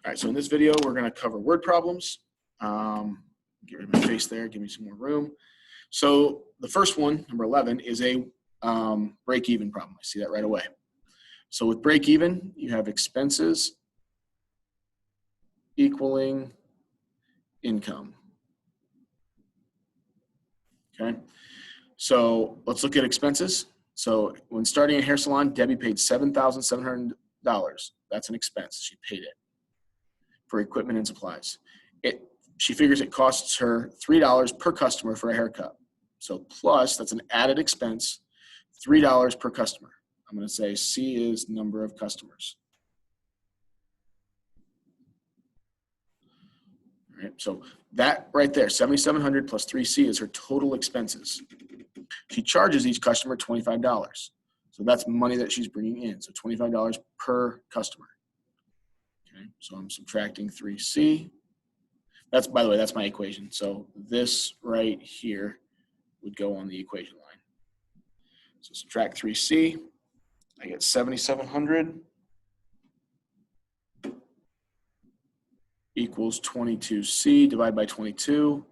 All right, so in this video, we're going to cover word problems. Get rid of my face there, give me some more room. So the first one, number 11, is a break-even problem. I see that right away. So with break-even, you have expenses equaling income. Okay, so let's look at expenses. So when starting a hair salon, Debbie paid $7,700. That's an expense. She paid it for equipment and supplies. She figures it costs her $3 per customer for a haircut. So plus, that's an added expense, $3 per customer. I'm going to say C is number of customers. All right, so that right there, 7,700 plus 3C is her total expenses. She charges each customer $25. So that's money that she's bringing in. So $25 per customer. Okay, so I'm subtracting 3C. That's, by the way, that's my equation. So this right here would go on the equation line. So subtract 3C. I get 7,700 equals 22C. Divide by 22.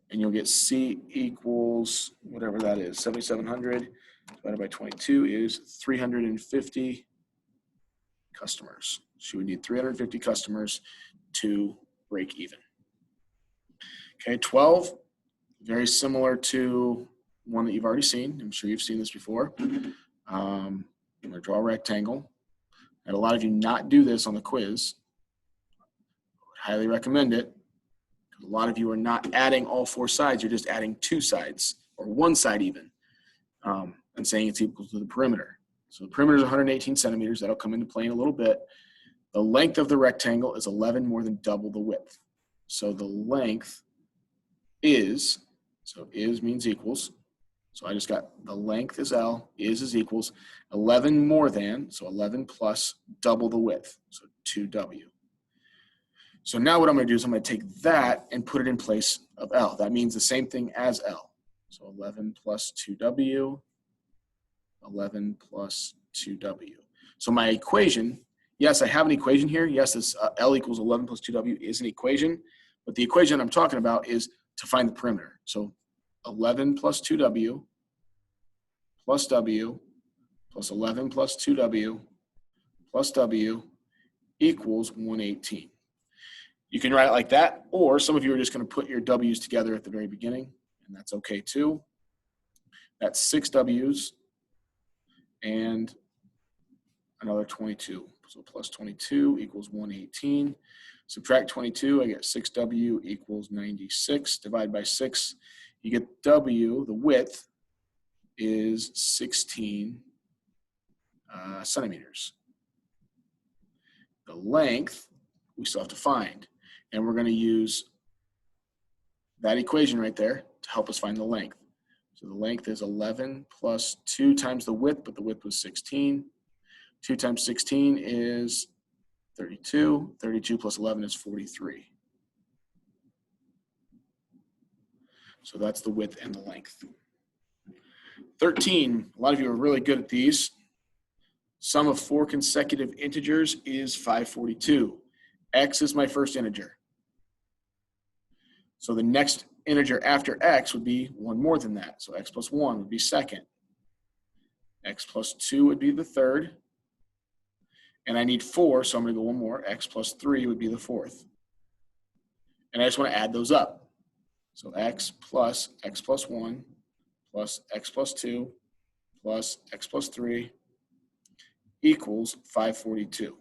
And you'll get C equals whatever that is. 7,700 divided by 22 is 350 customers. She would need 350 customers to break even. Okay, 12, very similar to one that you've already seen. I'm sure you've seen this before. I'm going to draw a rectangle. And a lot of you not do this on the quiz. I would highly recommend it. A lot of you are not adding all four sides. You're just adding two sides or one side even and saying it's equal to the perimeter. So the perimeter is 118 centimeters. That'll come into play in a little bit. The length of the rectangle is 11 more than double the width. So the length is, so is means equals. So I just got the length is L, is equals 11 more than, so 11 plus double the width, so 2W. So now what I'm going to do is I'm going to take that and put it in place of L. That means the same thing as L. So 11 plus 2W, 11 plus 2W. So my equation, yes, I have an equation here. Yes, this L equals 11 plus 2W is an equation. But the equation I'm talking about is to find the perimeter. So 11 plus 2W plus W plus 11 plus 2W plus W equals 118. You can write it like that, or some of you are just going to put your W's together at the very beginning, and that's okay too. That's 6 W's and another 22. So plus 22 equals 118. Subtract 22, I get 6W equals 96. Divide by 6, you get W, the width, is 16 centimeters. The length, we still have to find. And we're going to use that equation right there to help us find the length. So the length is 11 plus 2 times the width, but the width was 16. 2 times 16 is 32. 32 plus 11 is 43. So that's the width and the length. 13, a lot of you are really good at these. Sum of 4 consecutive integers is 542. X is my first integer. So the next integer after X would be one more than that. So X plus 1 would be second. X plus 2 would be the third. And I need 4, so I'm going to go one more. X plus 3 would be the fourth. And I just want to add those up. So X plus 1 plus X plus 2 plus X plus 3 equals 542.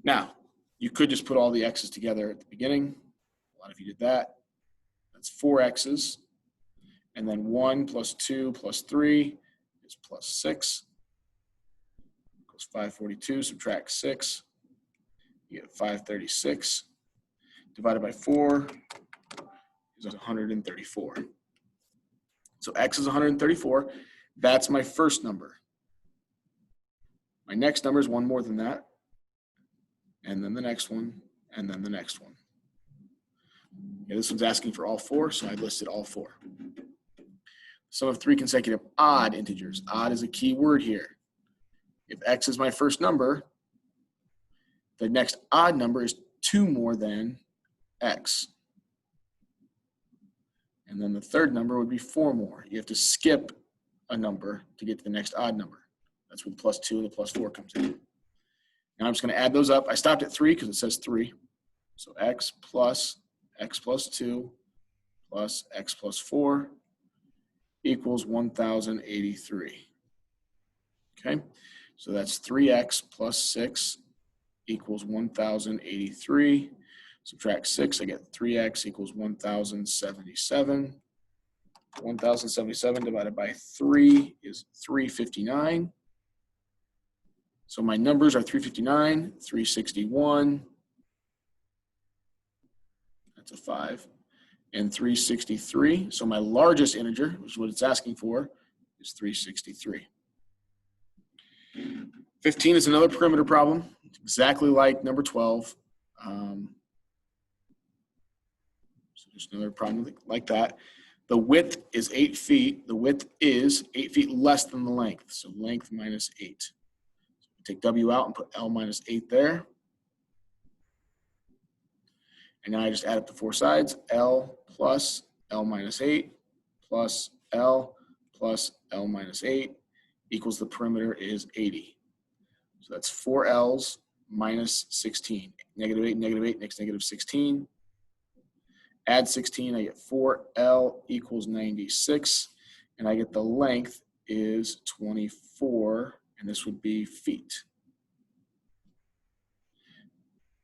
Now, you could just put all the X's together at the beginning. A lot of you did that. That's 4 X's. And then 1 plus 2 plus 3 is plus 6. Equals 542. Subtract 6. You get 536. Divided by 4 is 134. So X is 134. That's my first number. My next number is one more than that. And then the next one, and then the next one. Okay, this one's asking for all 4, so I listed all 4. Sum of 3 consecutive odd integers. Odd is a key word here. If X is my first number, The next odd number is 2 more than x. And then the third number would be 4 more. You have to skip a number to get to the next odd number. That's where the plus 2 and the plus 4 comes in. Now I'm just going to add those up. I stopped at 3 because it says 3. So x plus 2 plus x plus 4 equals 1,083. Okay, so that's 3x plus 6 equals 1,083. Subtract 6, I get 3x equals 1,077. 1,077 divided by 3 is 359. So my numbers are 359, 361, that's a 5, and 363. So my largest integer, which is what it's asking for, is 363. 15 is another perimeter problem. It's exactly like number 12. So just another problem like that. The width is 8 feet. The width is 8 feet less than the length. So length minus 8. So take W out and put L minus 8 there. And now I just add up the 4 sides. L plus L minus 8 plus L minus 8 equals the perimeter is 80. So that's 4 L's minus 16. Negative 8, makes negative 16. Add 16, I get 4L equals 96. And I get the length is 24, and this would be feet.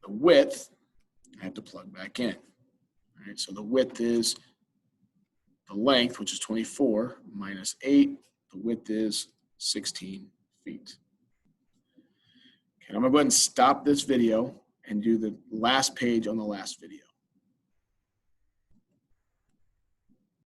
The width, I have to plug back in. All right, so the width is the length, which is 24, minus 8. The width is 16 feet. Okay, I'm going to go ahead and stop this video and do the last page on the last video.